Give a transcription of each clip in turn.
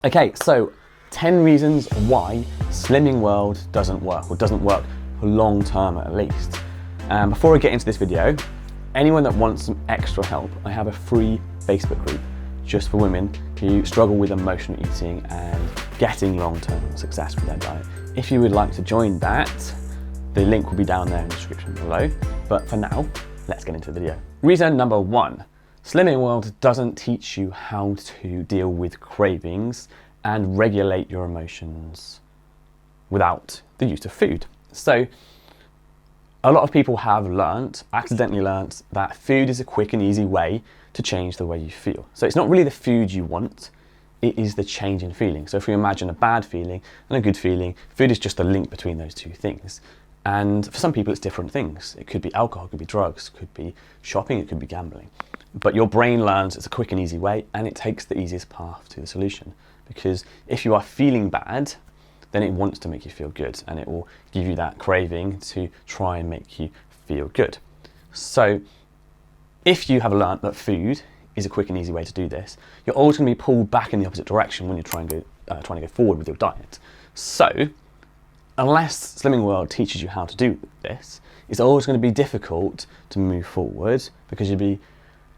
Okay, so 10 reasons why Slimming World doesn't work, or doesn't work for long term at least. Before I get into this video, anyone that wants some extra help, I have a free Facebook group just for women who struggle with emotional eating and getting long-term success with their diet. If you would like to join that, the link will be down there in the description below. But for now, let's get into the video. Reason number one. Slimming World doesn't teach you how to deal with cravings and regulate your emotions without the use of food. So a lot of people have accidentally learnt, that food is a quick and easy way to change the way you feel. So it's not really the food you want, it is the change in feeling. So if we imagine a bad feeling and a good feeling, food is just a link between those two things. And for some people it's different things. It could be alcohol, it could be drugs, it could be shopping, it could be gambling. But your brain learns it's a quick and easy way, and it takes the easiest path to the solution. Because if you are feeling bad, then it wants to make you feel good, and it will give you that craving to try and make you feel good. So if you have learned that food is a quick and easy way to do this, you're always going to be pulled back in the opposite direction when you're trying to go forward with your diet. So unless Slimming World teaches you how to do this, it's always going to be difficult to move forward, because you'll be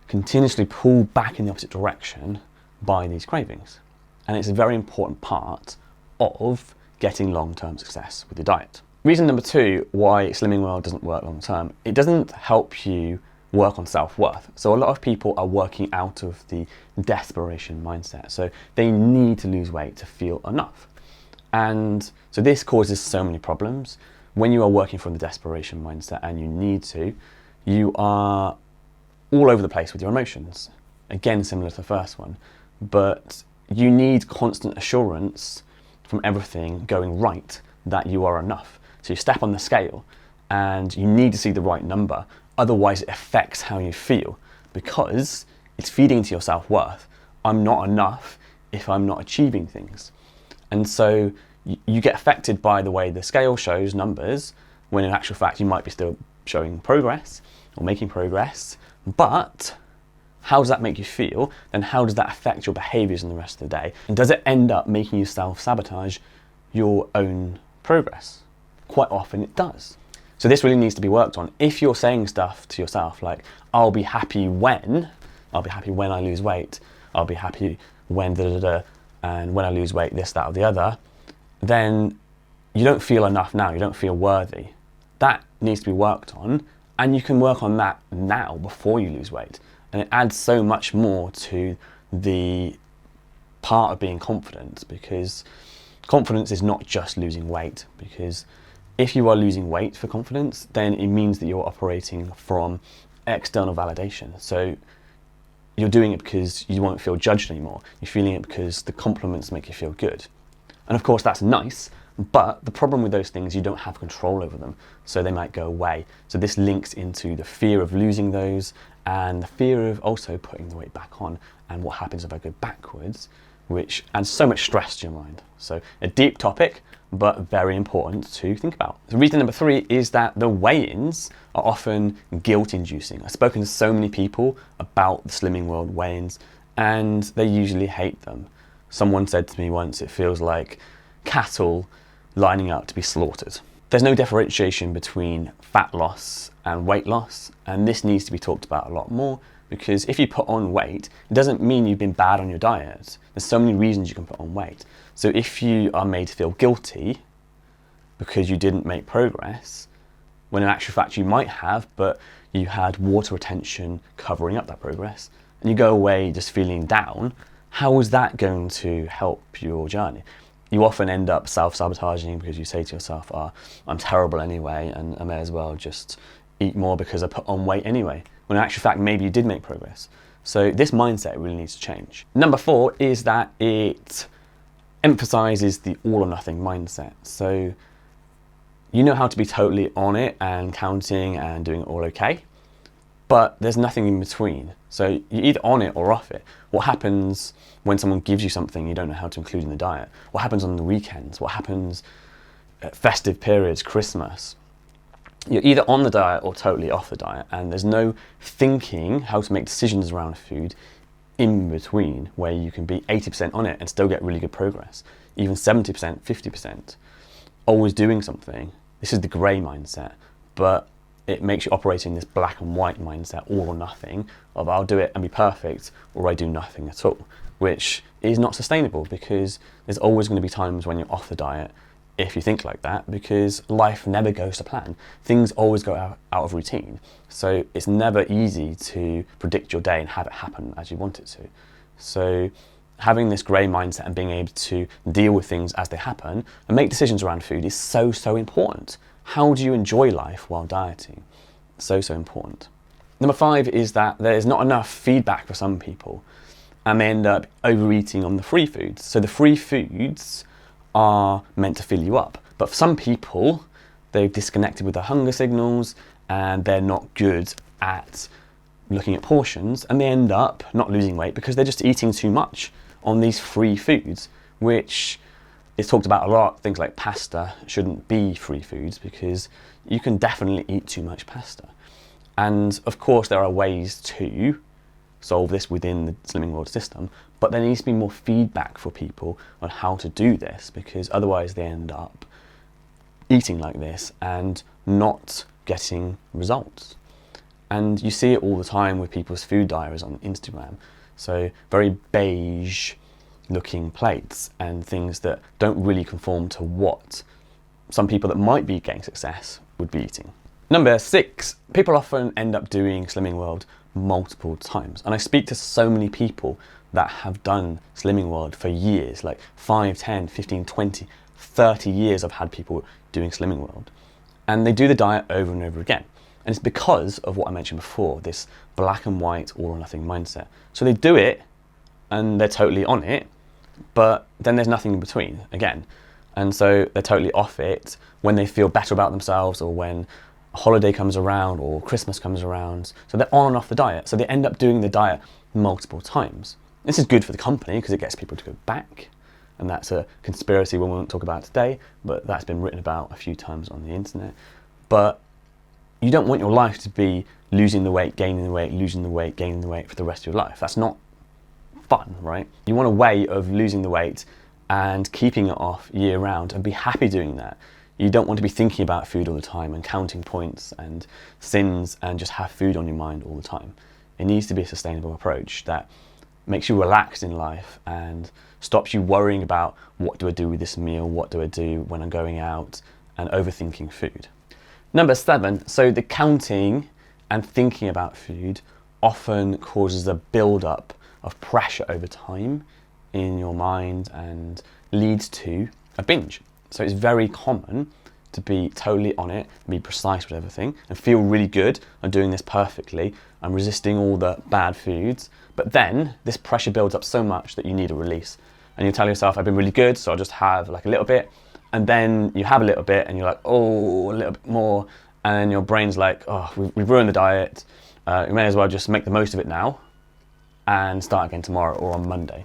continuously pulled back in the opposite direction by these cravings. And it's a very important part of getting long-term success with your diet. Reason number two why Slimming World doesn't work long-term, it doesn't help you work on self-worth. So a lot of people are working out of the desperation mindset. So they need to lose weight to feel enough. And so this causes so many problems. When you are working from the desperation mindset and you need to, you are all over the place with your emotions. Again, similar to the first one, but you need constant assurance from everything going right that you are enough. So you step on the scale and you need to see the right number, otherwise it affects how you feel, because it's feeding into your self-worth. I'm not enough if I'm not achieving things. And so you get affected by the way the scale shows numbers, when in actual fact you might be still showing progress or making progress. But how does that make you feel? Then how does that affect your behaviours in the rest of the day? And does it end up making you self-sabotage your own progress? Quite often it does. So this really needs to be worked on. If you're saying stuff to yourself like, I'll be happy when I lose weight, I'll be happy when and when I lose weight, this, that, or the other, then you don't feel enough now, you don't feel worthy. That needs to be worked on, and you can work on that now before you lose weight. And it adds so much more to the part of being confident, because confidence is not just losing weight. Because if you are losing weight for confidence, then it means that you're operating from external validation. So you're doing it because you won't feel judged anymore. You're feeling it because the compliments make you feel good. And of course that's nice, but the problem with those things, you don't have control over them, so they might go away. So this links into the fear of losing those, and the fear of also putting the weight back on, and what happens if I go backwards, which adds so much stress to your mind. So a deep topic, but very important to think about. So reason number three is that the weigh-ins are often guilt-inducing. I've spoken to so many people about the Slimming World weigh-ins, and they usually hate them. Someone said to me once, it feels like cattle lining up to be slaughtered. There's no differentiation between fat loss and weight loss, and this needs to be talked about a lot more, because if you put on weight, it doesn't mean you've been bad on your diet. There's so many reasons you can put on weight. So if you are made to feel guilty because you didn't make progress, when in actual fact you might have, but you had water retention covering up that progress, and you go away just feeling down, how is that going to help your journey? You often end up self-sabotaging because you say to yourself, I'm terrible anyway, and I may as well just eat more because I put on weight anyway. When in actual fact, maybe you did make progress. So this mindset really needs to change. Number four is that it emphasizes the all or nothing mindset. So you know how to be totally on it and counting and doing it all okay, but there's nothing in between. So you're either on it or off it. What happens when someone gives you something you don't know how to include in the diet? What happens on the weekends? What happens at festive periods, Christmas? You're either on the diet or totally off the diet, and there's no thinking how to make decisions around food in between where you can be 80% on it and still get really good progress, even 70%, 50%, always doing something. This is the grey mindset, but it makes you operate in this black and white mindset, all or nothing, of I'll do it and be perfect, or I do nothing at all, which is not sustainable, because there's always going to be times when you're off the diet if you think like that, because life never goes to plan. Things always go out of routine. So it's never easy to predict your day and have it happen as you want it to. So having this grey mindset and being able to deal with things as they happen and make decisions around food is so, so important. How do you enjoy life while dieting? So, so important. Number 5 is that there's not enough feedback for some people, and they end up overeating on the free foods. So the free foods are meant to fill you up, but for some people, they've disconnected with their hunger signals and they're not good at looking at portions, and they end up not losing weight because they're just eating too much on these free foods, which is talked about a lot. Things like pasta shouldn't be free foods because you can definitely eat too much pasta. And of course there are ways to solve this within the Slimming World system, but there needs to be more feedback for people on how to do this, because otherwise they end up eating like this and not getting results. And you see it all the time with people's food diaries on Instagram. So very beige looking plates and things that don't really conform to what some people that might be getting success would be eating. Number 6, people often end up doing Slimming World multiple times. And I speak to so many people that have done Slimming World for years, like 5, 10, 15, 20, 30 years I've had people doing Slimming World. And they do the diet over and over again. And it's because of what I mentioned before, this black and white, all or nothing mindset. So they do it and they're totally on it, but then there's nothing in between again. And so they're totally off it when they feel better about themselves, or when a holiday comes around or Christmas comes around. So they're on and off the diet. So they end up doing the diet multiple times. This is good for the company because it gets people to go back. And that's a conspiracy we won't talk about today, but that's been written about a few times on the internet. But you don't want your life to be losing the weight, gaining the weight, losing the weight, gaining the weight for the rest of your life. That's not fun, right? You want a way of losing the weight and keeping it off year round and be happy doing that. You don't want to be thinking about food all the time and counting points and sins and just have food on your mind all the time. It needs to be a sustainable approach that makes you relaxed in life and stops you worrying about what do I do with this meal, what do I do when I'm going out, and overthinking food. Number 7, so the counting and thinking about food often causes a build-up of pressure over time in your mind and leads to a binge. So it's very common to be totally on it, be precise with everything, and feel really good. I'm doing this perfectly. I'm resisting all the bad foods. But then this pressure builds up so much that you need a release. And you tell yourself, I've been really good, so I'll just have like a little bit. And then you have a little bit and you're like, oh, a little bit more. And then your brain's like, oh, we've ruined the diet. We may as well just make the most of it now and start again tomorrow or on Monday.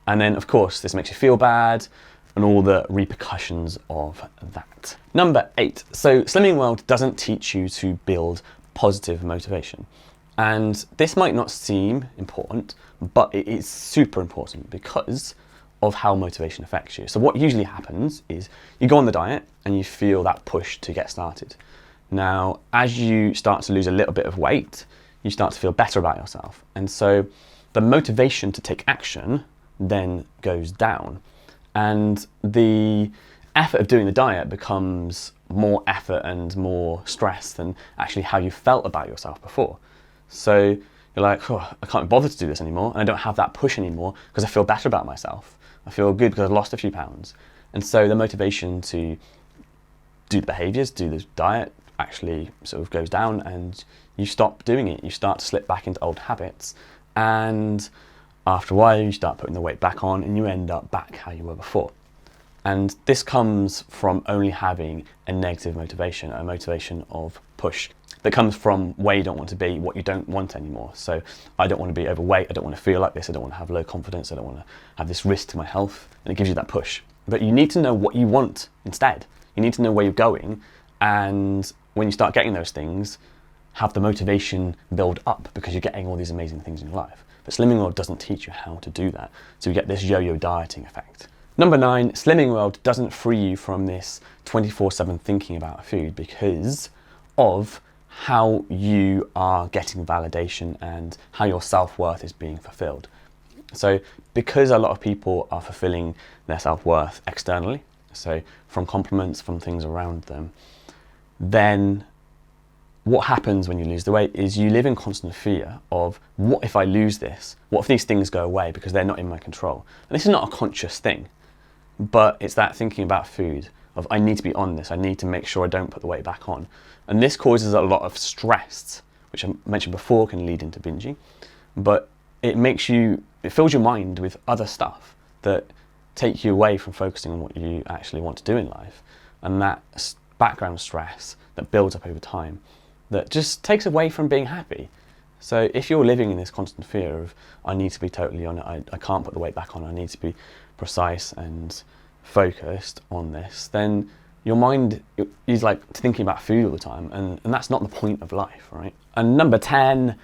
And then of course this makes you feel bad and all the repercussions of that. Number 8, so Slimming World doesn't teach you to build positive motivation. And this might not seem important, but it is super important because of how motivation affects you. So what usually happens is you go on the diet and you feel that push to get started. Now, as you start to lose a little bit of weight, you start to feel better about yourself. And so the motivation to take action then goes down. And the effort of doing the diet becomes more effort and more stress than actually how you felt about yourself before. So you're like, oh, I can't be bothered to do this anymore, and I don't have that push anymore because I feel better about myself. I feel good because I've lost a few pounds. And so the motivation to do the behaviours, do the diet, actually sort of goes down, and you stop doing it. You start to slip back into old habits, and after a while you start putting the weight back on and you end up back how you were before. And this comes from only having a negative motivation, a motivation of push that comes from where you don't want to be, what you don't want anymore. So I don't want to be overweight, I don't want to feel like this, I don't want to have low confidence, I don't want to have this risk to my health, and it gives you that push. But you need to know what you want instead. You need to know where you're going, and when you start getting those things, have the motivation build up because you're getting all these amazing things in your life. but Slimming World doesn't teach you how to do that. So you get this yo-yo dieting effect. Number 9, Slimming World doesn't free you from this 24/7 thinking about food because of how you are getting validation and how your self-worth is being fulfilled. So because a lot of people are fulfilling their self-worth externally, so from compliments, from things around them, then what happens when you lose the weight is you live in constant fear of, what if I lose this? What if these things go away because they're not in my control? And this is not a conscious thing, but it's that thinking about food of, I need to be on this, I need to make sure I don't put the weight back on. And this causes a lot of stress, which I mentioned before can lead into binging, but it fills your mind with other stuff that take you away from focusing on what you actually want to do in life. And that background stress that builds up over time that just takes away from being happy. So if you're living in this constant fear of, I need to be totally on it, I can't put the weight back on, I need to be precise and focused on this, then your mind is like thinking about food all the time, and that's not the point of life, right? And number 10,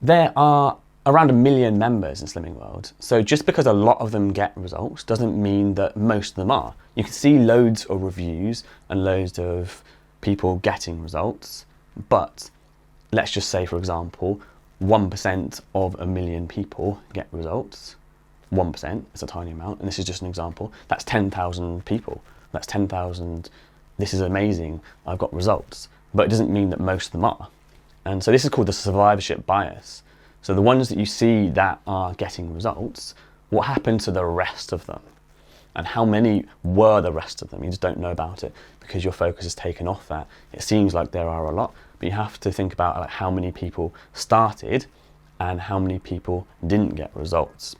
there are around 1 million members in Slimming World. So just because a lot of them get results doesn't mean that most of them are. You can see loads of reviews and loads of people getting results, but let's just say, for example, 1% of 1 million people get results. 1% is a tiny amount, and this is just an example. That's 10,000 people. That's 10,000, this is amazing, I've got results. But it doesn't mean that most of them are. And so this is called the survivorship bias. So the ones that you see that are getting results, what happened to the rest of them? And how many were the rest of them? You just don't know about it because your focus is taken off that. It seems like there are a lot, but you have to think about like how many people started and how many people didn't get results.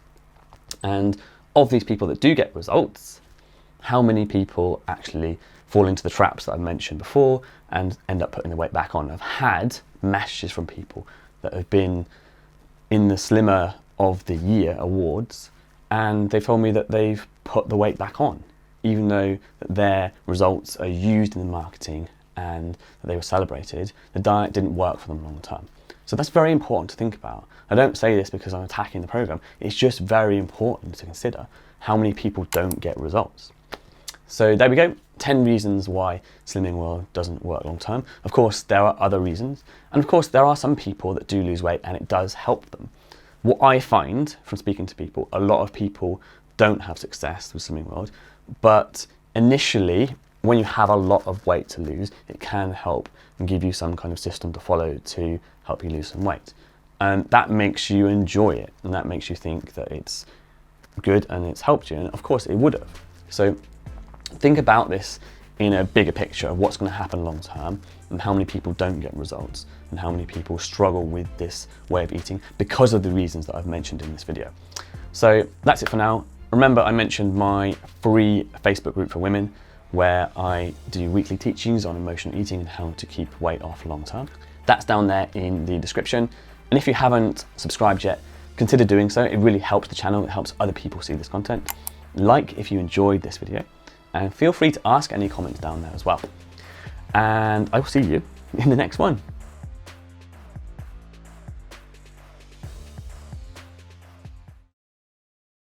And of these people that do get results, how many people actually fall into the traps that I've mentioned before and end up putting the weight back on? I've had messages from people that have been in the Slimmer of the Year awards, and they've told me that they've put the weight back on, even though their results are used in the marketing and that they were celebrated. The diet didn't work for them long term. So that's very important to think about. I don't say this because I'm attacking the program. It's just very important to consider how many people don't get results. So there we go, 10 reasons why Slimming World doesn't work long term. Of course, there are other reasons. And of course, there are some people that do lose weight and it does help them. What I find from speaking to people, a lot of people don't have success with Slimming World, but initially, when you have a lot of weight to lose, it can help and give you some kind of system to follow to help you lose some weight. And that makes you enjoy it, and that makes you think that it's good and it's helped you, and of course it would have. So think about this in a bigger picture of what's going to happen long term and how many people don't get results and how many people struggle with this way of eating because of the reasons that I've mentioned in this video. So that's it for now. Remember, I mentioned my free Facebook group for women where I do weekly teachings on emotional eating and how to keep weight off long term. That's down there in the description. And if you haven't subscribed yet, consider doing so. It really helps the channel. It helps other people see this content. Like if you enjoyed this video, and feel free to ask any comments down there as well. And I will see you in the next one.